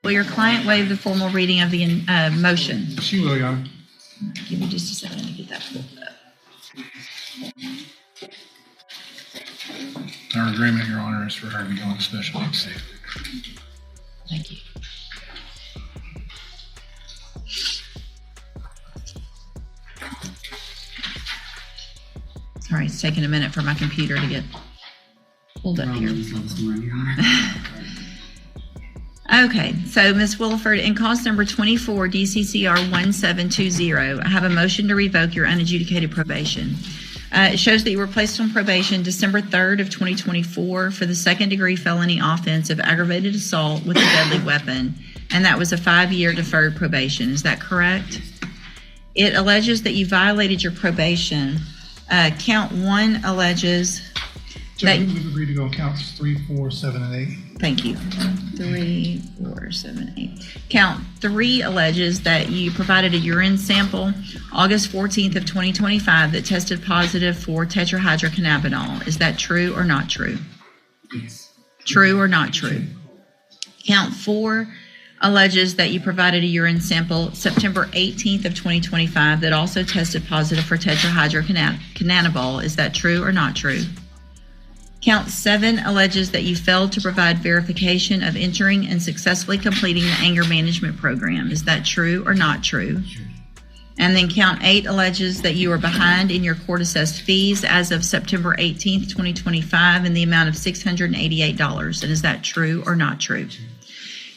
Will your client waive the formal reading of the motion? She will, Your Honor. Give me just a second to get that pulled up. Our agreement, Your Honor, is for her to go on special needs safe. Thank you. Sorry, it's taking a minute for my computer to get pulled up here. Okay, so Ms. Williford, in cause number 24, DCCR 1720, I have a motion to revoke your unadjudicated probation. It shows that you were placed on probation December 3rd of 2024 for the second-degree felony offense of aggravated assault with a deadly weapon, and that was a 5-year deferred probation. Is that correct? It alleges that you violated your probation. Count 1 alleges that we've agreed to go counts 3, 4, 7, and 8. Thank you. 3, 4, 7, 8. Count 3 alleges that you provided a urine sample August 14th of 2025 that tested positive for tetrahydrocannabinol. Is that true or not true? Yes. True or not true? Count 4 alleges that you provided a urine sample September 18th of 2025 that also tested positive for tetrahydrocannabinol. Is that true or not true? Count 7 alleges that you failed to provide verification of entering and successfully completing the anger management program. Is that true or not true? Sure. And then count 8 alleges that you are behind in your court-assessed fees as of September 18th, 2025 in the amount of $688. And is that true or not true?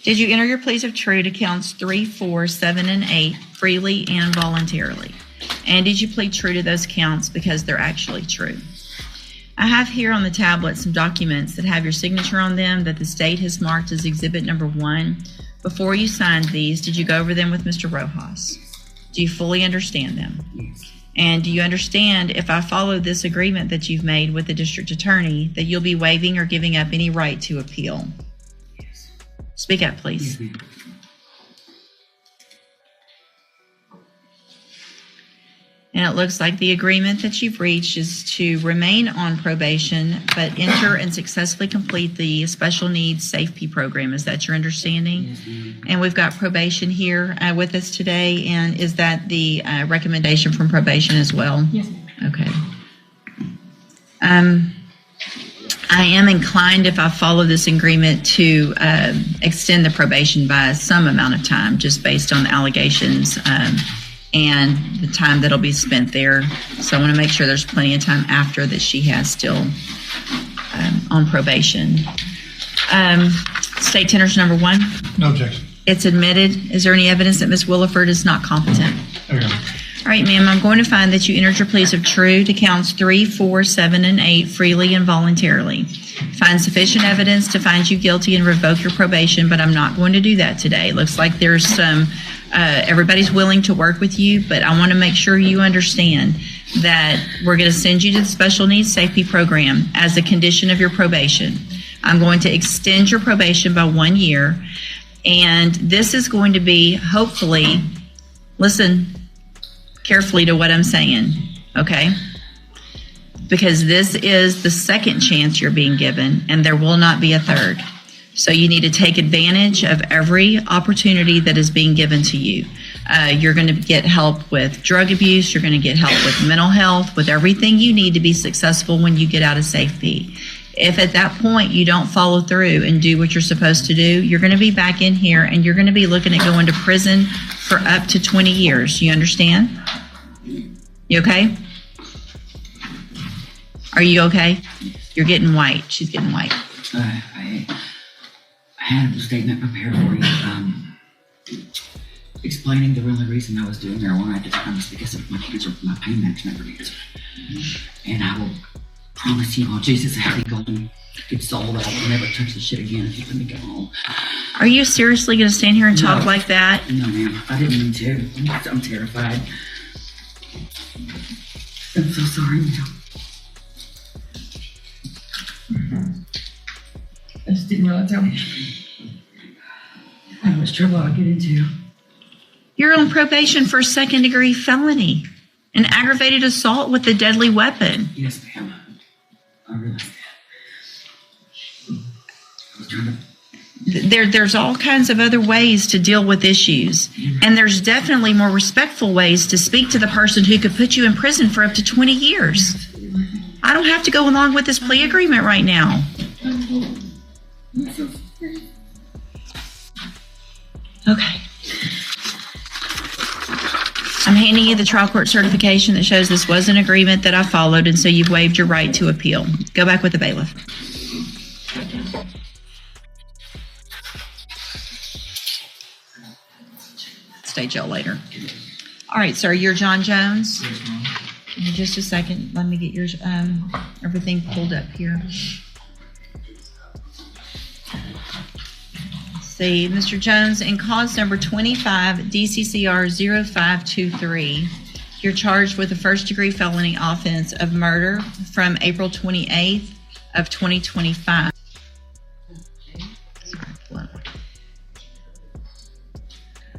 Did you enter your pleas of true to counts 3, 4, 7, and 8 freely and voluntarily? And did you plead true to those counts because they're actually true? I have here on the tablet some documents that have your signature on them that the state has marked as exhibit number 1. Before you signed these, did you go over them with Mr. Rojas? Do you fully understand them? Yes. And do you understand if I follow this agreement that you've made with the district attorney that you'll be waiving or giving up any right to appeal? Yes. Speak up, please. Yes, ma'am. And it looks like the agreement that you've reached is to remain on probation, but enter and successfully complete the special needs SAFE program. Is that your understanding? Yes, ma'am. And we've got probation here with us today. And is that the recommendation from probation as well? Yes, ma'am. Okay. I am inclined, if I follow this agreement, to extend the probation by some amount of time, just based on the allegations and the time that'll be spent there. So I want to make sure there's plenty of time after that she has still on probation. State Tenors number 1. No objection. It's admitted. Is there any evidence that Ms. Williford is not competent? There you go. All right, ma'am, I'm going to find that you entered your pleas of true to counts 3, 4, 7, and 8 freely and voluntarily. Find sufficient evidence to find you guilty and revoke your probation, but I'm not going to do that today. Looks like there's some, everybody's willing to work with you, but I want to make sure you understand that we're going to send you to the special needs safety program as a condition of your probation. I'm going to extend your probation by 1 year, and this is going to be, hopefully, listen carefully to what I'm saying, okay? Because this is the second chance you're being given, and there will not be a third. So you need to take advantage of every opportunity that is being given to you. You're going to get help with drug abuse. You're going to get help with mental health, with everything you need to be successful when you get out of safety. If at that point you don't follow through and do what you're supposed to do, you're going to be back in here and you're going to be looking at going to prison for up to 20 years. You understand? You okay? Are you okay? You're getting white. She's getting white. I had a statement prepared for you, explaining the real reason I was doing marijuana at the time is because of my cancer, my pain management needs. And I will promise you on Jesus' happy golden good soul that I will never touch this shit again if you let me go home. Are you seriously going to stand here and talk like that? No, ma'am. I didn't mean to. I'm terrified. I'm so sorry, ma'am. I just didn't realize how much trouble I'll get into. You're on probation for second-degree felony and aggravated assault with a deadly weapon. Yes, ma'am. I realized that. I was trying to There's all kinds of other ways to deal with issues. And there's definitely more respectful ways to speak to the person who could put you in prison for up to 20 years. I don't have to go along with this plea agreement right now. Okay. I'm handing you the trial court certification that shows this was an agreement that I followed, and so you've waived your right to appeal. Go back with the bailiff. State jail later. All right, sir, you're John Jones? Yes, ma'am. Give me just a second. Let me get your everything pulled up here. See, Mr. Jones, in cause number 25 DCCR 0523, you're charged with a first-degree felony offense of murder from April 28th of 2025.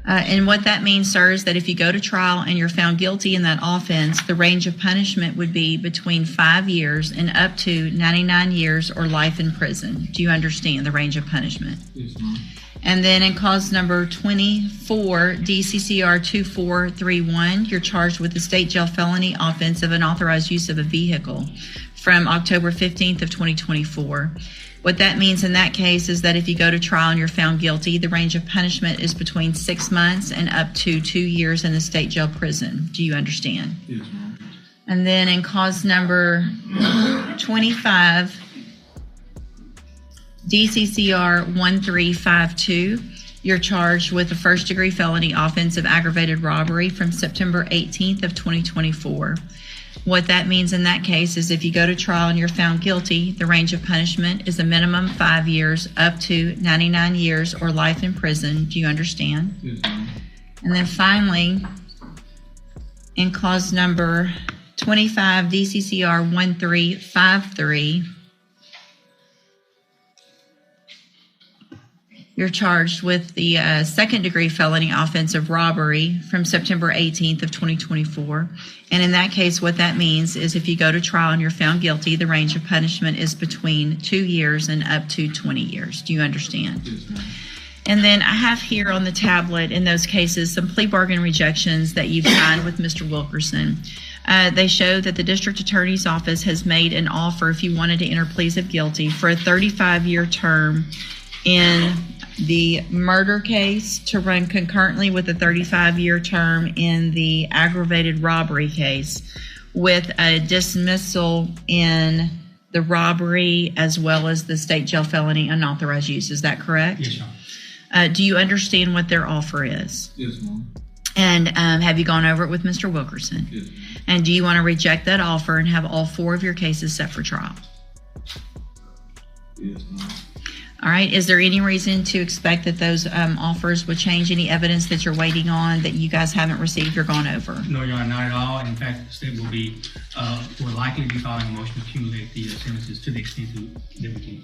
And what that means, sir, is that if you go to trial and you're found guilty in that offense, the range of punishment would be between 5 years and up to 99 years or life in prison. Do you understand the range of punishment? Yes, ma'am. And then in cause number 24, DCCR 2431, you're charged with the state jail felony offense of unauthorized use of a vehicle from October 15th of 2024. What that means in that case is that if you go to trial and you're found guilty, the range of punishment is between 6 months and up to 2 years in the state jail prison. Do you understand? Yes, ma'am. And then in cause number 25, DCCR 1352, you're charged with a first-degree felony offense of aggravated robbery from September 18th of 2024. What that means in that case is if you go to trial and you're found guilty, the range of punishment is a minimum 5 years up to 99 years or life in prison. Do you understand? Yes, ma'am. And then finally, in clause number 25 DCCR 1353, you're charged with the second-degree felony offense of robbery from September 18th of 2024. And in that case, what that means is if you go to trial and you're found guilty, the range of punishment is between 2 years and up to 20 years. Do you understand? Yes, ma'am. And then I have here on the tablet in those cases some plea bargain rejections that you've signed with Mr. Wilkerson. They show that the district attorney's office has made an offer if you wanted to enter pleas of guilty for a 35-year term in the murder case to run concurrently with a 35-year term in the aggravated robbery case with a dismissal in the robbery as well as the state jail felony unauthorized use. Is that correct? Yes, ma'am. Do you understand what their offer is? Yes, ma'am. And have you gone over it with Mr. Wilkerson? Yes, ma'am. And do you want to reject that offer and have all 4 of your cases set for trial? Yes, ma'am. All right. Is there any reason to expect that those offers would change any evidence that you're waiting on that you guys haven't received or gone over? No, Your Honor, not at all. In fact, the state will likely be filing a motion to accumulate the sentences to the extent that we can.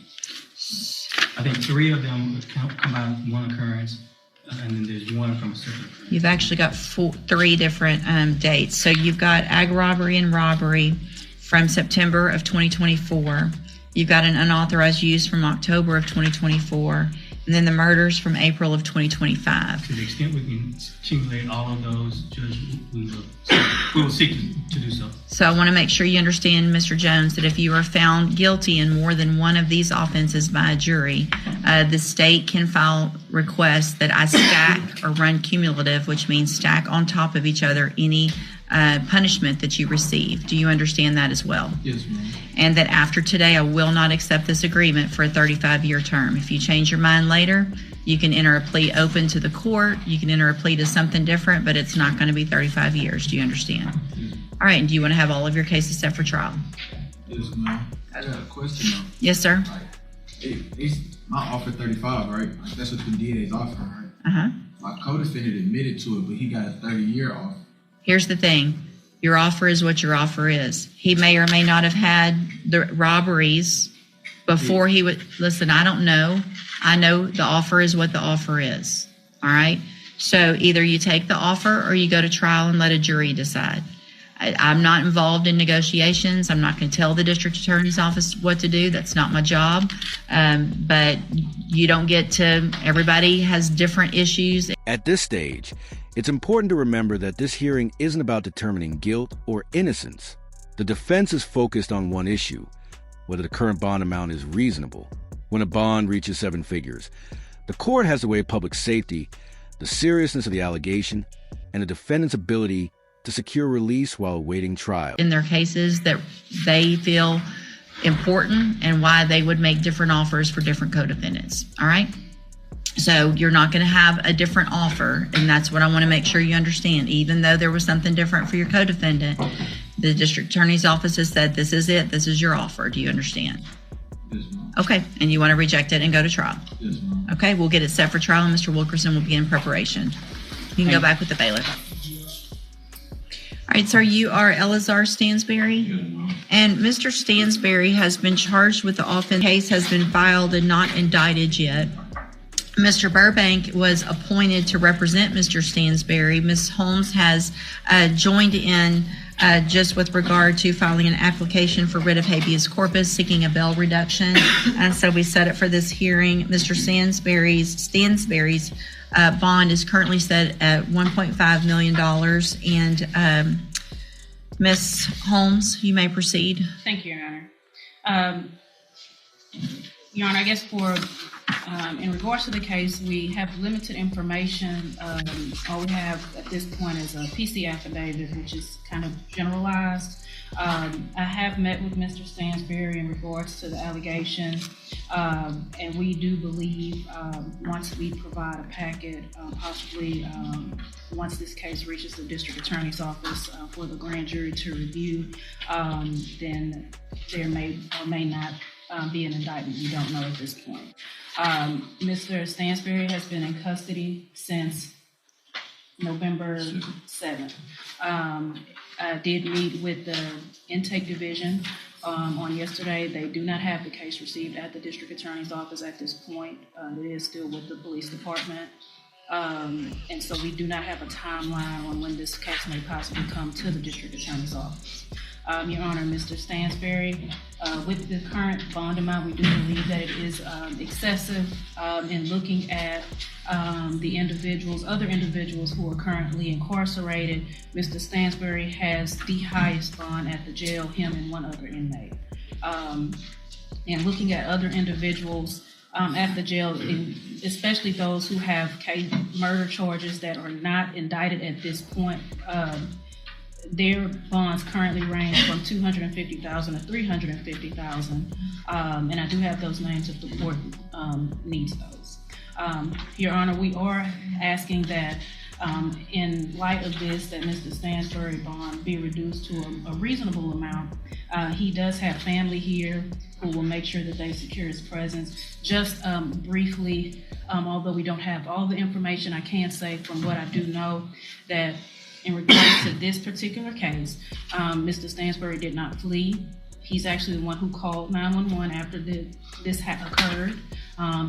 I think 3 of them would come out of one occurrence, and then there's one from a separate occurrence. You've actually got 3 different dates. So you've got ag robbery and robbery from September of 2024. You've got an unauthorized use from October of 2024, and then the murders from April of 2025. To the extent we can accumulate all of those, Judge, we will seek to do so. So I want to make sure you understand, Mr. Jones, that if you are found guilty in more than one of these offenses by a jury, the state can file requests that I stack or run cumulative, which means stack on top of each other any punishment that you receive. Do you understand that as well? Yes, ma'am. And that after today, I will not accept this agreement for a 35-year term. If you change your mind later, you can enter a plea open to the court. You can enter a plea to something different, but it's not going to be 35 years. Do you understand? Yes. All right. And do you want to have all of your cases set for trial? Yes, ma'am. I got a question though. Yes, sir. It's my offer 35, right? Like, that's what the DA is offering, right? Uh-huh. My co-defendant admitted to it, but he got a 30-year off. Here's the thing. Your offer is what your offer is. He may or may not have had the robberies before he would. Listen, I don't know. I know the offer is what the offer is. All right? So either you take the offer or you go to trial and let a jury decide. I'm not involved in negotiations. I'm not going to tell the district attorney's office what to do. That's not my job. But you don't get to, everybody has different issues. At this stage, it's important to remember that this hearing isn't about determining guilt or innocence. The defense is focused on one issue, whether the current bond amount is reasonable when a bond reaches 7 figures. The court has to weigh public safety, the seriousness of the allegation, and the defendant's ability to secure release while awaiting trial. In their cases that they feel important and why they would make different offers for different co-defendants. All right? So you're not going to have a different offer, and that's what I want to make sure you understand. Even though there was something different for your co-defendant, the district attorney's office has said, this is it, this is your offer. Do you understand? Yes, ma'am. Okay, and you want to reject it and go to trial? Yes, ma'am. Okay, we'll get it set for trial, and Mr. Wilkerson will begin preparation. You can go back with the bailiff. All right, sir, you are Elazar Stansberry. And Mr. Stansberry has been charged with the offense. Case has been filed and not indicted yet. Mr. Burbank was appointed to represent Mr. Stansberry. Ms. Holmes has joined in just with regard to filing an application for writ of habeas corpus seeking a bail reduction. And so we set it for this hearing. Mr. Stansberry's bond is currently set at $1.5 million. And Ms. Holmes, you may proceed. Thank you, Your Honor. Your Honor, I guess for in regards to the case, we have limited information. All we have at this point is a PC affidavit, which is kind of generalized. I have met with Mr. Stansberry in regards to the allegation, and we do believe once we provide a packet, possibly once this case reaches the district attorney's office for the grand jury to review, then there may or may not be an indictment. We don't know at this point. Mr. Stansberry has been in custody since November 7th. I did meet with the intake division on yesterday. They do not have the case received at the district attorney's office at this point. It is still with the police department. And so we do not have a timeline on when this case may possibly come to the district attorney's office. Your Honor, Mr. Stansberry, with the current bond amount, we do believe that it is excessive in looking at the other individuals who are currently incarcerated. Mr. Stansberry has the highest bond at the jail, him and one other inmate. And looking at other individuals at the jail, especially those who have murder charges that are not indicted at this point, their bonds currently range from $250,000 to $350,000, and I do have those names if the court needs those. Your Honor, we are asking that in light of this, that Mr. Stansberry bond be reduced to a reasonable amount. He does have family here who will make sure that they secure his presence. Just briefly, although we don't have all the information, I can say from what I do know that in regards to this particular case, Mr. Stansberry did not flee. He's actually the one who called 911 after this occurred.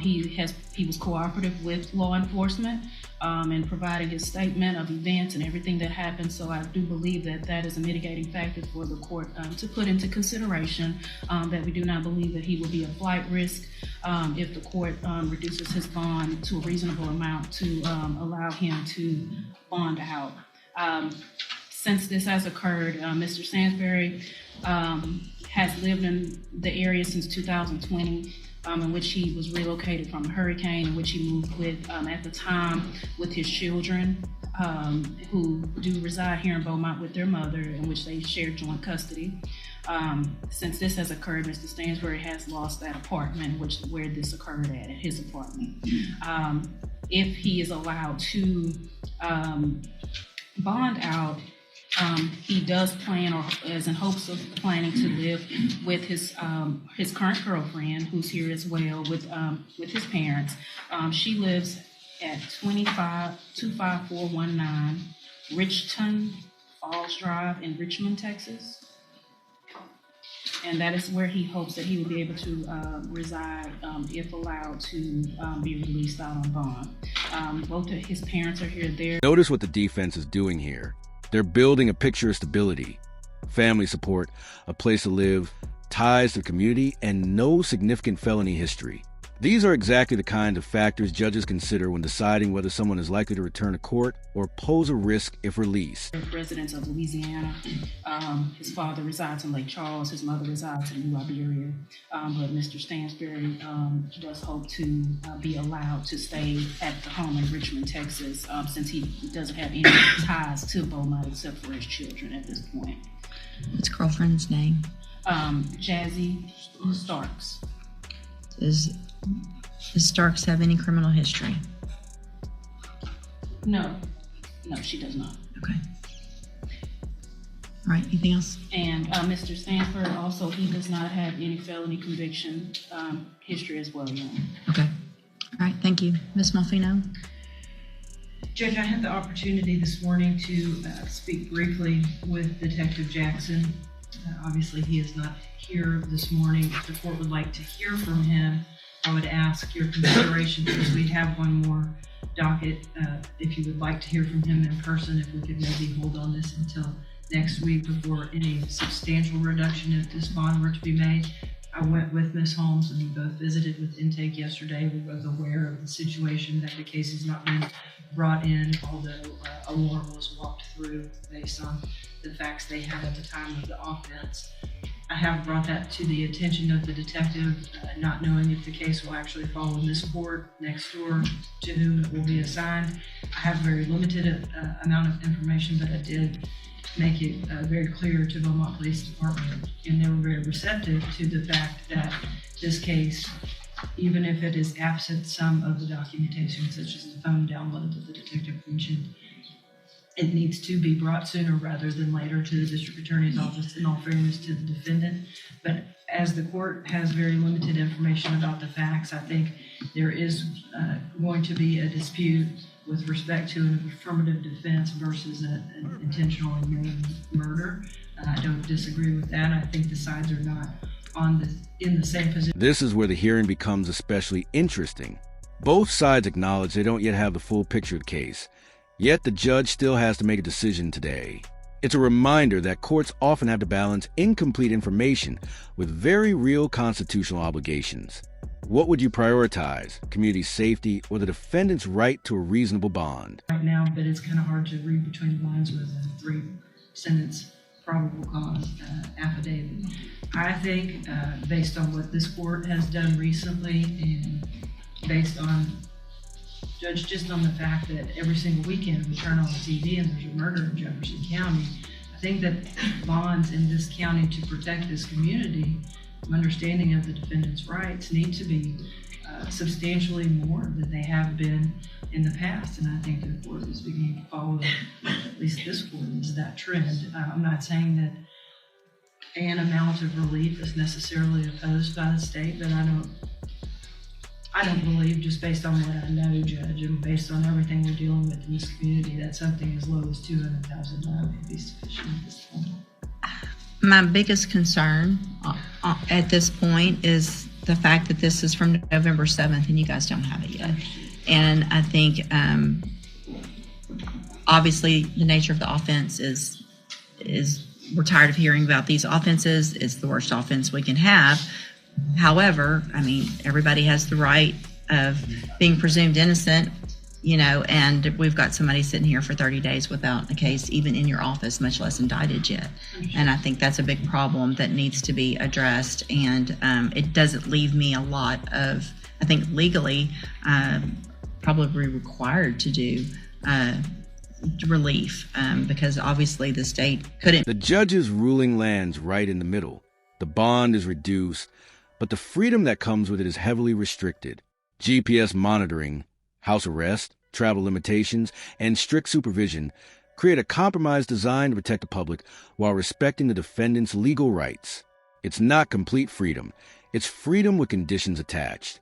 He was cooperative with law enforcement and provided his statement of events and everything that happened. So I do believe that that is a mitigating factor for the court to put into consideration, that we do not believe that he will be a flight risk if the court reduces his bond to a reasonable amount to allow him to bond out. Since this has occurred, Mr. Stansberry has lived in the area since 2020, in which he was relocated from a hurricane, in which he moved with, at the time, with his children, who do reside here in Beaumont with their mother, in which they share joint custody. Since this has occurred, Mr. Stansberry has lost that apartment, where this occurred at his apartment. If he is allowed to bond out, he does plan, or is in hopes of planning, to live with his current girlfriend, who's here as well with his parents. She lives at 25419 Richton Falls Drive in Richmond, Texas. And that is where he hopes that he will be able to reside if allowed to be released out on bond. Both of his parents are here. Notice what the defense is doing here. They're building a picture of stability, family support, a place to live, ties to the community, and no significant felony history. These are exactly the kind of factors judges consider when deciding whether someone is likely to return to court or pose a risk if released. Residents of Louisiana. His father resides in Lake Charles. His mother resides in New Iberia. But Mr. Stansberry does hope to be allowed to stay at the home in Richmond, Texas, since he doesn't have any ties to Beaumont except for his children at this point. What's girlfriend's name? Jazzy Starks. Does Starks have any criminal history? No, she does not. Okay. All right, anything else? And Mr. Stanford also, he does not have any felony conviction history as well, Your Honor. Okay. All right, thank you. Ms. Malfino? Judge, I had the opportunity this morning to speak briefly with Detective Jackson. Obviously, he is not here this morning. If the court would like to hear from him, I would ask your consideration, because we have one more docket. If you would like to hear from him in person, if we could maybe hold on this until next week before any substantial reduction of this bond were to be made. I went with Ms. Holmes and we both visited with intake yesterday. We're both aware of the situation that the case has not been brought in, although a warrant was walked through based on the facts they had at the time of the offense. I have brought that to the attention of the detective, not knowing if the case will actually fall in this court next door to whom it will be assigned. I have very limited amount of information, but I did make it very clear to Beaumont Police Department, and they were very receptive to the fact that this case, even if it is absent some of the documentation, such as the phone download that the detective mentioned, it needs to be brought sooner rather than later to the district attorney's office, in all fairness to the defendant. But as the court has very limited information about the facts, I think there is going to be a dispute with respect to an affirmative defense versus an intentional and murder. I don't disagree with that. I think the sides are not in the same position. This is where the hearing becomes especially interesting. Both sides acknowledge they don't yet have the full picture of the case, yet the judge still has to make a decision today. It's a reminder that courts often have to balance incomplete information with very real constitutional obligations. What would you prioritize, community safety or the defendant's right to a reasonable bond? Right now, but it's kind of hard to read between the lines with a 3-sentence probable cause affidavit. I think based on what this court has done recently and based on Judge, just on the fact that every single weekend we turn on the TV and there's a murder in Jefferson County, I think that bonds in this county to protect this community, understanding of the defendant's rights, need to be substantially more than they have been in the past. And I think the court is beginning to follow, at least this court, is that trend. I'm not saying that an amount of relief is necessarily opposed by the state, but I don't believe, just based on what I know, Judge, and based on everything we're dealing with in this community, that something as low as $200,000 would be sufficient at this point. My biggest concern at this point is the fact that this is from November 7th and you guys don't have it yet. And I think obviously the nature of the offense is we're tired of hearing about these offenses. It's the worst offense we can have. However, I mean, everybody has the right of being presumed innocent, you know, and we've got somebody sitting here for 30 days without a case even in your office, much less indicted yet. And I think that's a big problem that needs to be addressed. And it doesn't leave me a lot of, I think legally, probably required to do relief because obviously the state couldn't. The judge's ruling lands right in the middle. The bond is reduced, but the freedom that comes with it is heavily restricted. GPS monitoring, house arrest, travel limitations, and strict supervision create a compromise designed to protect the public while respecting the defendant's legal rights. It's not complete freedom. It's freedom with conditions attached.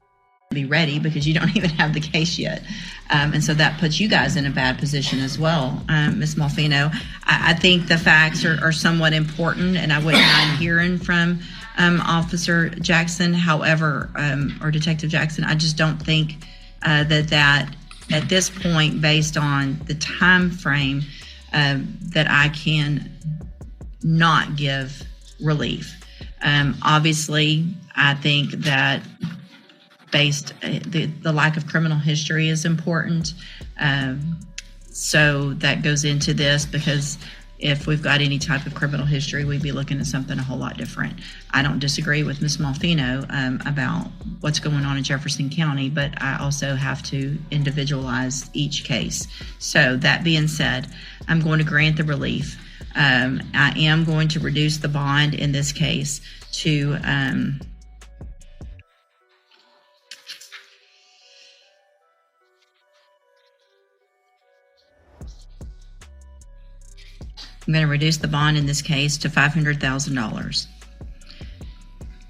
Be ready because you don't even have the case yet. And so that puts you guys in a bad position as well. Ms. Malfino, I think the facts are somewhat important and I wouldn't mind hearing from Officer Jackson, however, or Detective Jackson. I just don't think that at this point, based on the time frame, that I can not give relief. Obviously, I think that the lack of criminal history is important. So that goes into this, because if we've got any type of criminal history, we'd be looking at something a whole lot different. I don't disagree with Ms. Malfino about what's going on in Jefferson County, but I also have to individualize each case. So that being said, I'm going to grant the relief. I am going to reduce the bond in this case to I'm going to reduce the bond in this case to $500,000.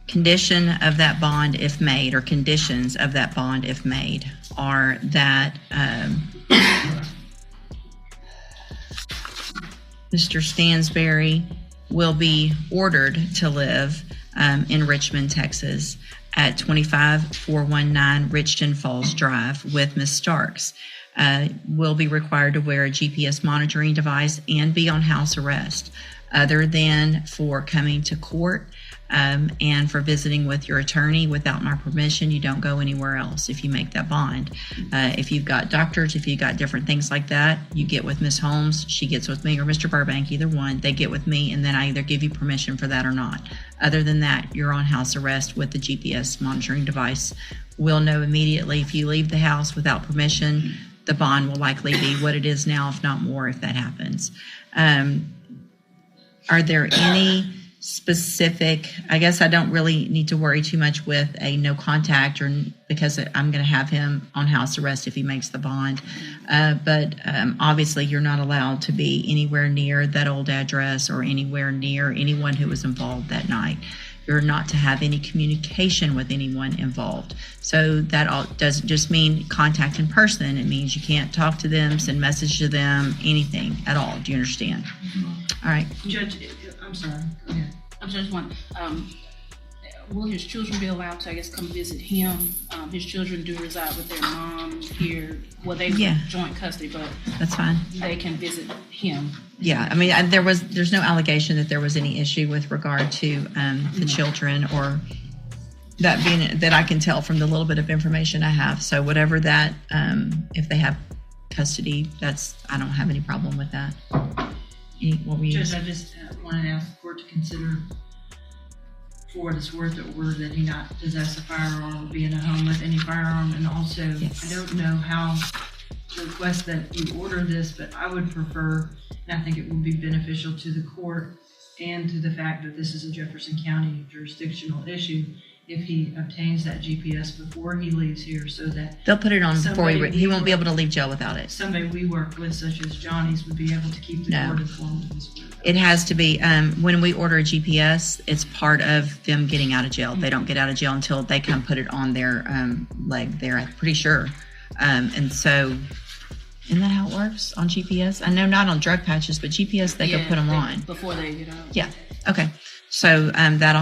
Condition of that bond, if made, or conditions of that bond, if made, are that Mr. Stansberry will be ordered to live in Richmond, Texas, at 25419 Richton Falls Drive with Ms. Starks. Will be required to wear a GPS monitoring device and be on house arrest, other than for coming to court and for visiting with your attorney. Without my permission, you don't go anywhere else if you make that bond. If you've got doctors, if you've got different things like that, you get with Ms. Holmes, she gets with me, or Mr. Burbank, either one. They get with me, and then I either give you permission for that or not. Other than that, you're on house arrest with the GPS monitoring device. We'll know immediately if you leave the house without permission. The bond will likely be what it is now, if not more, if that happens. Are there any specific, I guess I don't really need to worry too much with a no contact, or because I'm going to have him on house arrest if he makes the bond. But obviously you're not allowed to be anywhere near that old address or anywhere near anyone who was involved that night. You're not to have any communication with anyone involved. So that all doesn't just mean contact in person. It means you can't talk to them, send message to them, anything at all. Do you understand? All right. Judge, I'm sorry. Go ahead. I just want, will his children be allowed to, I guess, come visit him? His children do reside with their mom here. Well, they have joint custody, but That's fine. they can visit him. Yeah, I mean, there's no allegation that there was any issue with regard to the children, or that being that I can tell from the little bit of information I have. So whatever that, if they have custody, I don't have any problem with that. What were you? Judge, I just wanted to ask the court to consider, for what it's worth, the order that he not possess a firearm or be in a home with any firearm. And also, Yes. I don't know how to request that you order this, but I would prefer, and I think it would be beneficial to the court and to the fact that this is a Jefferson County jurisdictional issue, if he obtains that GPS before he leaves here, so that They'll put it on before Somebody- he won't be able to leave jail without it. somebody we work with, such as Johnny's, would be able to keep the No. court informed of his work. It has to be, when we order a GPS, it's part of them getting out of jail. They don't get out of jail until they come put it on their leg there, I'm pretty sure. And so, isn't that how it works on GPS? I know not on drug patches, but GPS, they go put them on. Before they get out. Yeah, okay. So that'll